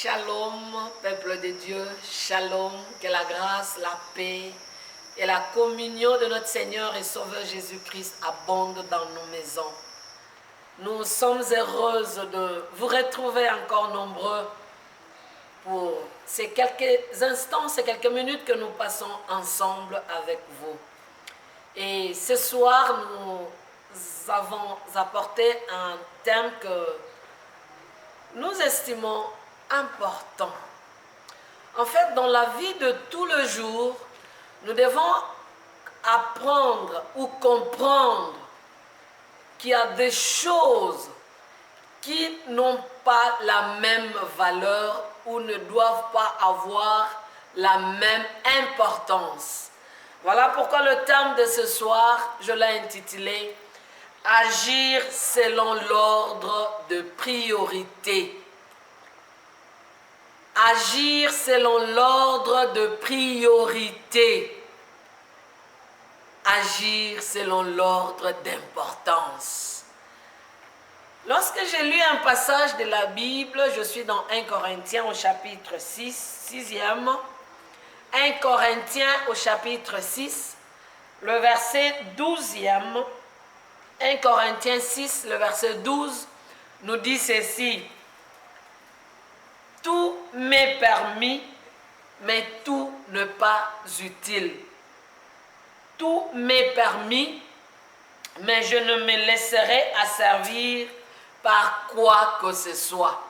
Shalom, peuple de Dieu, shalom, que la grâce, la paix et la communion de notre Seigneur et Sauveur Jésus-Christ abondent dans nos maisons. Nous sommes heureuses de vous retrouver encore nombreux pour ces quelques instants, ces quelques minutes que nous passons ensemble avec vous. Et ce soir, nous avons apporté un thème que nous estimons important. En fait, dans la vie de tous les jours, nous devons apprendre ou comprendre qu'il y a des choses qui n'ont pas la même valeur ou ne doivent pas avoir la même importance. Voilà pourquoi le thème de ce soir, je l'ai intitulé « Agir selon l'ordre de priorité ». Agir selon l'ordre de priorité. Agir selon l'ordre d'importance. Lorsque j'ai lu un passage de la Bible, je suis dans 1 Corinthiens au chapitre 6, 6e. 1 Corinthiens au chapitre 6, le verset 12e. 1 Corinthiens 6, le verset 12, nous dit ceci. Tout m'est permis, mais tout n'est pas utile. Tout m'est permis, mais je ne me laisserai asservir par quoi que ce soit.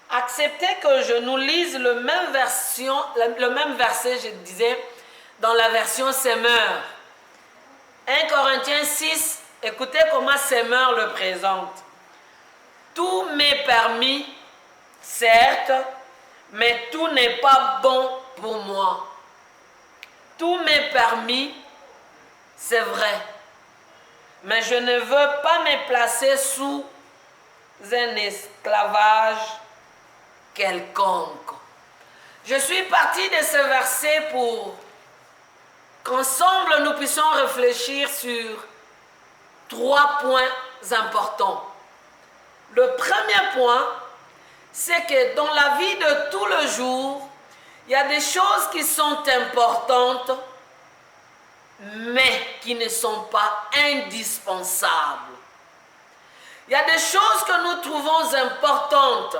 Acceptez que je nous lise le même verset, je disais, dans la version Semeur. 1 Corinthiens 6, écoutez comment Semeur le présente. Tout m'est permis, certes, mais tout n'est pas bon pour moi. Tout m'est permis, c'est vrai, mais je ne veux pas me placer sous un esclavage quelconque. Je suis parti de ce verset pour qu'ensemble nous puissions réfléchir sur 3 points importants. Le premier point, c'est que dans la vie de tous les jours, il y a des choses qui sont importantes, mais qui ne sont pas indispensables. Il y a des choses que nous trouvons importantes,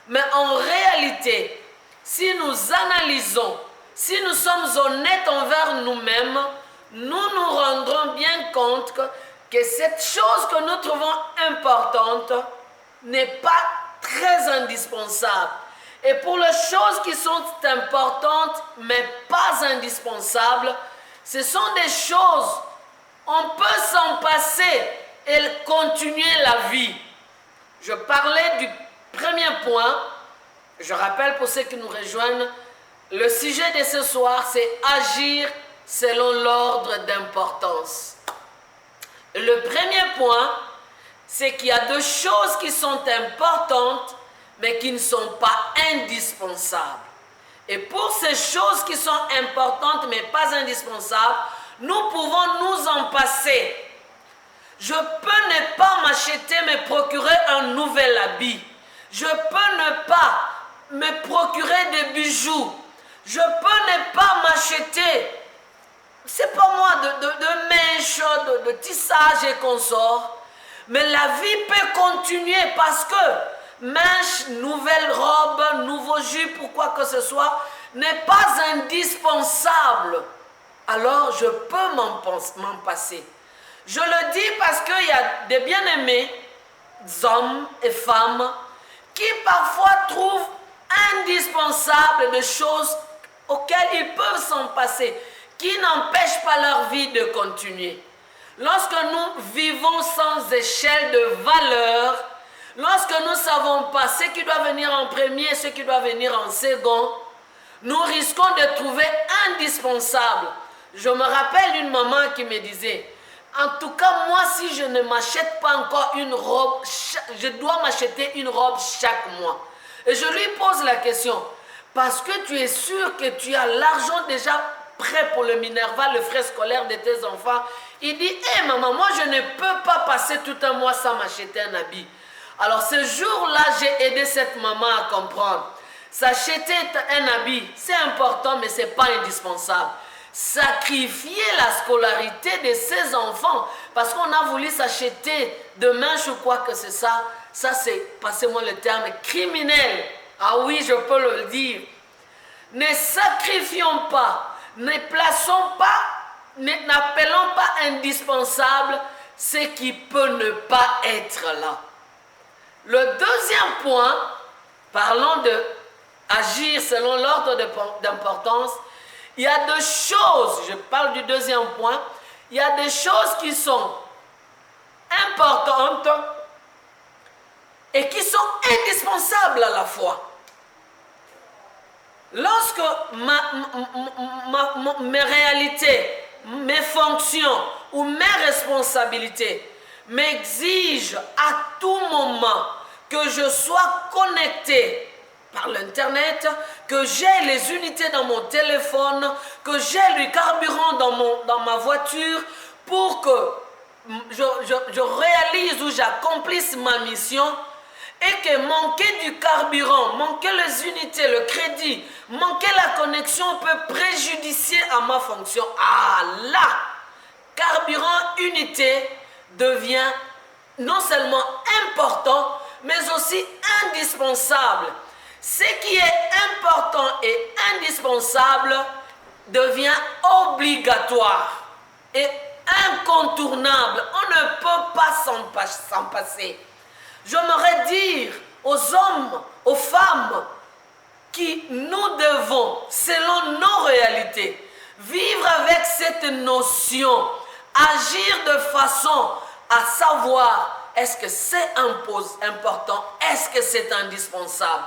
mais en réalité, si nous analysons, si nous sommes honnêtes envers nous-mêmes, nous nous rendrons bien compte que cette chose que nous trouvons importante n'est pas très indispensable. Et pour les choses qui sont importantes, mais pas indispensables, ce sont des choses, on peut s'en passer et continuer la vie. Je parlais du premier point, je rappelle pour ceux qui nous rejoignent, le sujet de ce soir, c'est agir selon l'ordre d'importance. Le premier point, c'est qu'il y a 2 choses qui sont importantes, mais qui ne sont pas indispensables. Et pour ces choses qui sont importantes, mais pas indispensables, nous pouvons nous en passer. Je peux ne pas m'acheter, me procurer un nouvel habit. Je peux ne pas me procurer des bijoux. Je peux ne pas m'acheter, c'est pas moi, de mèches, de tissage et consorts. Mais la vie peut continuer parce que mèche, nouvelle robe, nouveau jupe ou quoi que ce soit n'est pas indispensable. Alors je peux m'en passer. Je le dis parce qu'il y a des bien-aimés, hommes et femmes, qui parfois trouvent indispensables des choses auxquelles ils peuvent s'en passer, qui n'empêchent pas leur vie de continuer. Lorsque nous vivons sans échelle de valeur, lorsque nous ne savons pas ce qui doit venir en premier et ce qui doit venir en second, nous risquons de trouver indispensable. Je me rappelle une maman qui me disait, en tout cas, moi, si je ne m'achète pas encore une robe, je dois m'acheter une robe chaque mois. Et je lui pose la question, parce que tu es sûr que tu as l'argent déjà prêt pour le Minerva, le frais scolaire de tes enfants. Il dit, hé maman, moi je ne peux pas passer tout un mois sans m'acheter un habit. Alors ce jour-là, j'ai aidé cette maman à comprendre. S'acheter un habit, c'est important, mais ce n'est pas indispensable. Sacrifier la scolarité de ses enfants parce qu'on a voulu s'acheter demain, je crois que c'est ça. Ça, c'est, passez-moi le terme, criminel. Ah oui, je peux le dire. Ne sacrifions pas, ne plaçons pas, n'appelons pas indispensable ce qui peut ne pas être là. Le deuxième point, parlons de agir selon l'ordre d'importance. Il y a deux choses, je parle du deuxième point, il y a des choses qui sont importantes et qui sont indispensables à la fois. Lorsque mes réalités, mes fonctions ou mes responsabilités m'exigent à tout moment que je sois connecté par l'Internet, que j'ai les unités dans mon téléphone, que j'ai le carburant dans ma voiture pour que je réalise ou j'accomplisse ma mission, et que manquer du carburant, manquer les unités, le crédit, manquer la connexion peut préjudicer à ma fonction. Ah là, carburant, unité devient non seulement important, mais aussi indispensable. Ce qui est important et indispensable devient obligatoire et incontournable. On ne peut pas s'en passer. J'aimerais dire aux hommes, aux femmes, qui nous devons, selon nos réalités, vivre avec cette notion, agir de façon à savoir est-ce que c'est important, est-ce que c'est indispensable.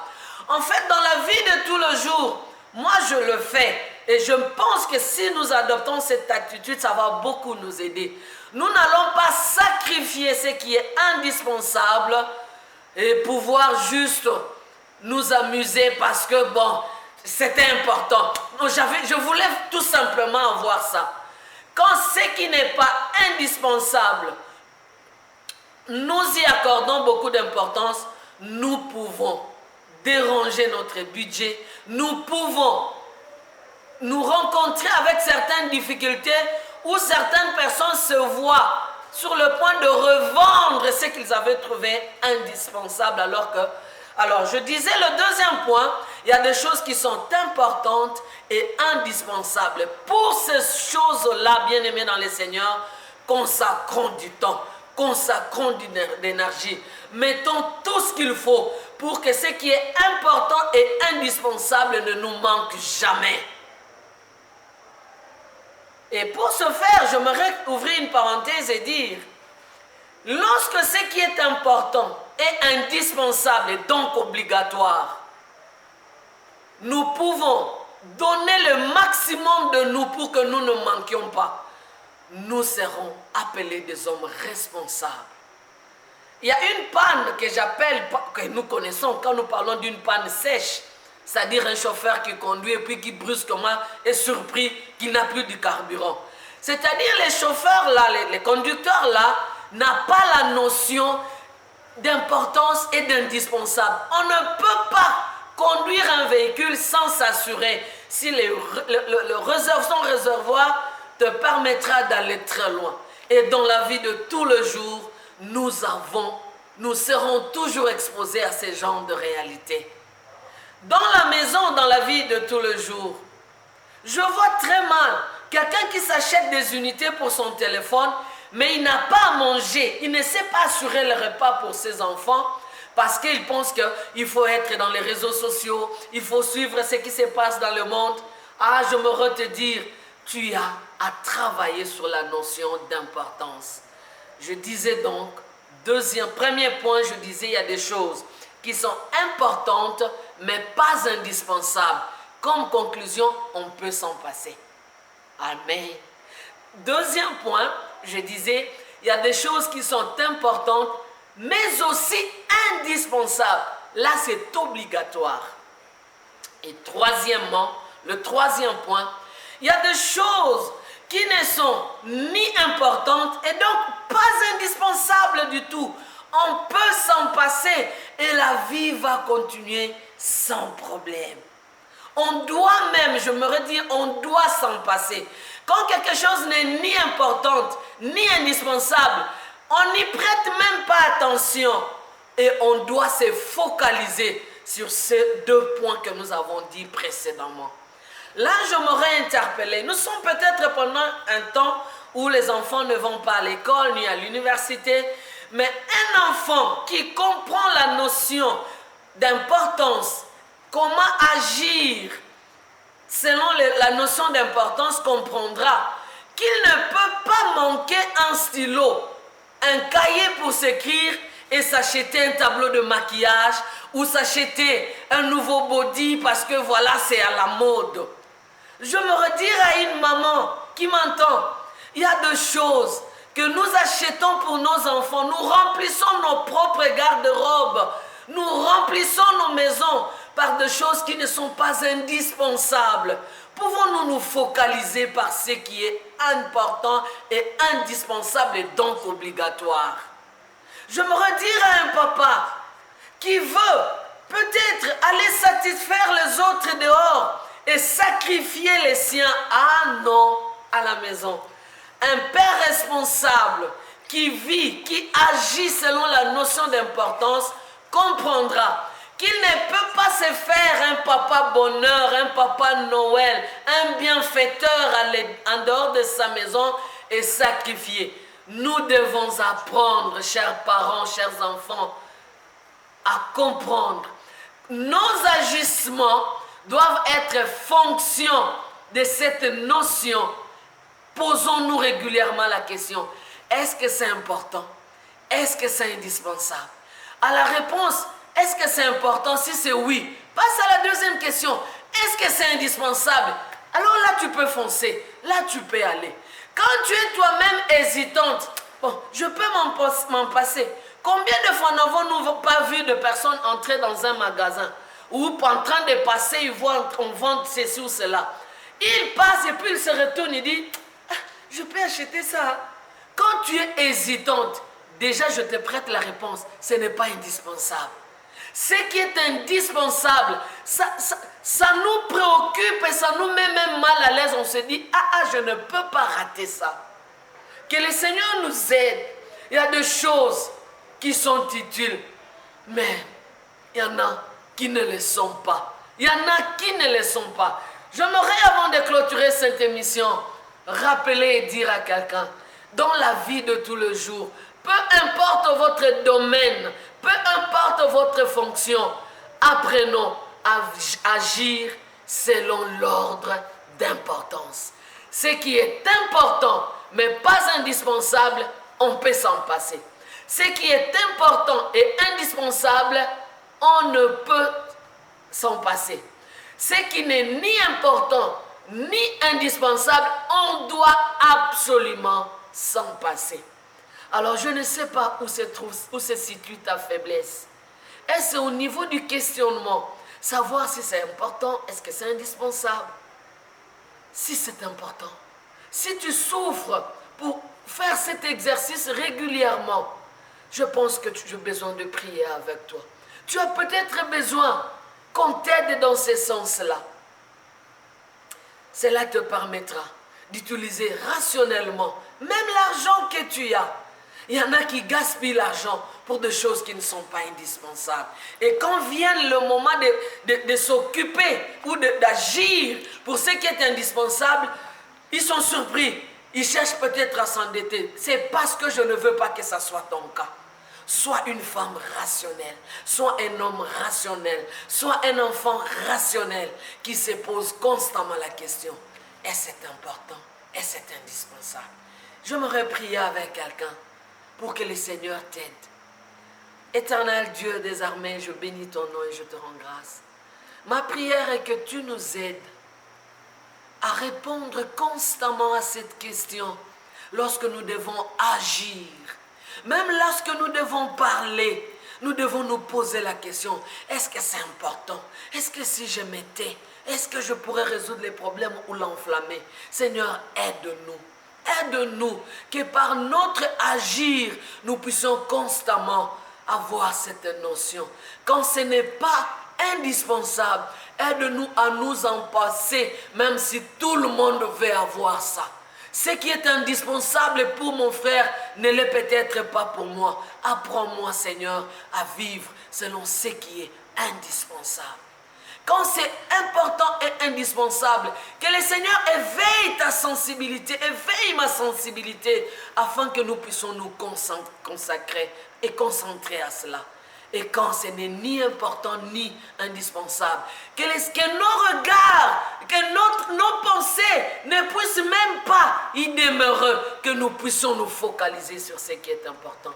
En fait, dans la vie de tous les jours, moi je le fais et je pense que si nous adoptons cette attitude, ça va beaucoup nous aider. Nous n'allons pas sacrifier ce qui est indispensable et pouvoir juste nous amuser parce que bon, c'était important. Je voulais tout simplement avoir ça. Quand ce qui n'est pas indispensable, nous y accordons beaucoup d'importance, nous pouvons déranger notre budget, nous pouvons nous rencontrer avec certaines difficultés où certaines personnes se voient sur le point de revendre ce qu'ils avaient trouvé indispensable alors je disais le deuxième point, il y a des choses qui sont importantes et indispensables. Pour ces choses-là, bien-aimés dans le Seigneur, consacrons du temps, consacrons de l'énergie, mettons tout ce qu'il faut pour que ce qui est important et indispensable ne nous manque jamais. Et pour ce faire, j'aimerais ouvrir une parenthèse et dire, lorsque ce qui est important est indispensable et donc obligatoire, nous pouvons donner le maximum de nous pour que nous ne manquions pas. Nous serons appelés des hommes responsables. Il y a une panne que j'appelle, que nous connaissons quand nous parlons d'une panne sèche, c'est-à-dire un chauffeur qui conduit et puis qui brusquement est surpris qu'il n'a plus de carburant. C'est-à-dire les chauffeurs là, les conducteurs là, n'ont pas la notion d'importance et d'indispensable. On ne peut pas conduire un véhicule sans s'assurer si son réservoir te permettra d'aller très loin. Et dans la vie de tous les jours, nous serons toujours exposés à ces genres de réalités. Dans la maison, dans la vie de tous les jours, je vois très mal quelqu'un qui s'achète des unités pour son téléphone, mais il n'a pas à manger, il ne sait pas assurer le repas pour ses enfants, parce qu'il pense qu'il faut être dans les réseaux sociaux, il faut suivre ce qui se passe dans le monde. Ah, j'aimerais te dire, tu as à travailler sur la notion d'importance. Je disais donc, premier point, je disais, il y a des choses qui sont importantes, mais pas indispensables. Comme conclusion, on peut s'en passer. Amen. Deuxième point, je disais, il y a des choses qui sont importantes, mais aussi indispensables. Là, c'est obligatoire. Et troisièmement, le troisième point, il y a des choses qui ne sont ni importantes et donc pas indispensables du tout. on peut s'en passer et la vie va continuer sans problème. On doit même, je me redis, on doit s'en passer. Quand quelque chose n'est ni importante, ni indispensable, on n'y prête même pas attention. Et on doit se focaliser sur ces deux points que nous avons dit précédemment. Là, je m'aurais interpellé. Nous sommes peut-être pendant un temps où les enfants ne vont pas à l'école ni à l'université, mais un enfant qui comprend la notion d'importance, comment agir selon la notion d'importance, comprendra qu'il ne peut pas manquer un stylo, un cahier pour s'écrire et s'acheter un tableau de maquillage ou s'acheter un nouveau body parce que voilà, c'est à la mode. Je me redire à une maman qui m'entend, il y a deux choses que nous achetons pour nos enfants. Nous remplissons nos propres garde-robes, nous remplissons nos maisons par des choses qui ne sont pas indispensables. Pouvons-nous nous focaliser par ce qui est important et indispensable et donc obligatoire? Je me redire à un papa qui veut peut-être aller satisfaire les autres dehors et sacrifier les siens. Ah non, à la maison. Un père responsable qui vit, qui agit selon la notion d'importance, comprendra qu'il ne peut pas se faire un papa bonheur, un papa Noël, un bienfaiteur en dehors de sa maison et sacrifier. Nous devons apprendre, chers parents, chers enfants, à comprendre. Nos agissements doivent être fonction de cette notion. Posons-nous régulièrement la question, est-ce que c'est important? Est-ce que c'est indispensable? À la réponse, est-ce que c'est important? Si c'est oui, passe à la deuxième question. Est-ce que c'est indispensable? Alors là, tu peux foncer. Là, tu peux aller. Quand tu es toi-même hésitante, bon, je peux m'en passer. Combien de fois n'avons-nous pas vu de personnes entrer dans un magasin ou en train de passer, ils voient on vend ceci ou cela. Ils passent et puis ils se retournent et disent, ah, je peux acheter ça. Quand tu es hésitante, déjà je te prête la réponse, ce n'est pas indispensable. Ce qui est indispensable, ça nous préoccupe et ça nous met même mal à l'aise. On se dit, je ne peux pas rater ça. Que le Seigneur nous aide. Il y a des choses qui sont utiles, mais il y en a qui ne le sont pas. Il y en a qui ne le sont pas. J'aimerais, avant de clôturer cette émission, rappeler et dire à quelqu'un, dans la vie de tous les jours, peu importe votre domaine, peu importe votre fonction, apprenons à agir selon l'ordre d'importance. Ce qui est important, mais pas indispensable, on peut s'en passer. Ce qui est important et indispensable, on ne peut s'en passer. Ce qui n'est ni important ni indispensable, on doit absolument s'en passer. Alors je ne sais pas où se situe ta faiblesse. Est-ce au niveau du questionnement, savoir si c'est important, est-ce que c'est indispensable? Si c'est important, si tu souffres pour faire cet exercice régulièrement, je pense que tu as besoin de prier avec toi. Tu as peut-être besoin qu'on t'aide dans ce sens-là. Cela te permettra d'utiliser rationnellement même l'argent que tu as. Il y en a qui gaspillent l'argent pour des choses qui ne sont pas indispensables. Et quand vient le moment de s'occuper ou d'agir pour ce qui est indispensable, ils sont surpris. Ils cherchent peut-être à s'endetter. C'est parce que je ne veux pas que ça soit ton cas. Sois une femme rationnelle, sois un homme rationnel, sois un enfant rationnel qui se pose constamment la question, est-ce que c'est important? Est-ce que c'est indispensable? J'aimerais prier avec quelqu'un pour que le Seigneur t'aide. Éternel Dieu des armées, je bénis ton nom et je te rends grâce. Ma prière est que tu nous aides à répondre constamment à cette question lorsque nous devons agir. Même lorsque nous devons parler, nous devons nous poser la question, est-ce que c'est important? Est-ce que si je m'étais, est-ce que je pourrais résoudre les problèmes ou l'enflammer? Seigneur, aide-nous. Aide-nous que par notre agir, nous puissions constamment avoir cette notion. Quand ce n'est pas indispensable, aide-nous à nous en passer, même si tout le monde veut avoir ça. Ce qui est indispensable pour mon frère ne l'est peut-être pas pour moi. Apprends-moi, Seigneur, à vivre selon ce qui est indispensable. Quand c'est important et indispensable, que le Seigneur éveille ta sensibilité, éveille ma sensibilité, afin que nous puissions nous consacrer et concentrer à cela. Et quand ce n'est ni important ni indispensable, que nos regards, que nos pensées ne puissent même pas y demeurer, que nous puissions nous focaliser sur ce qui est important.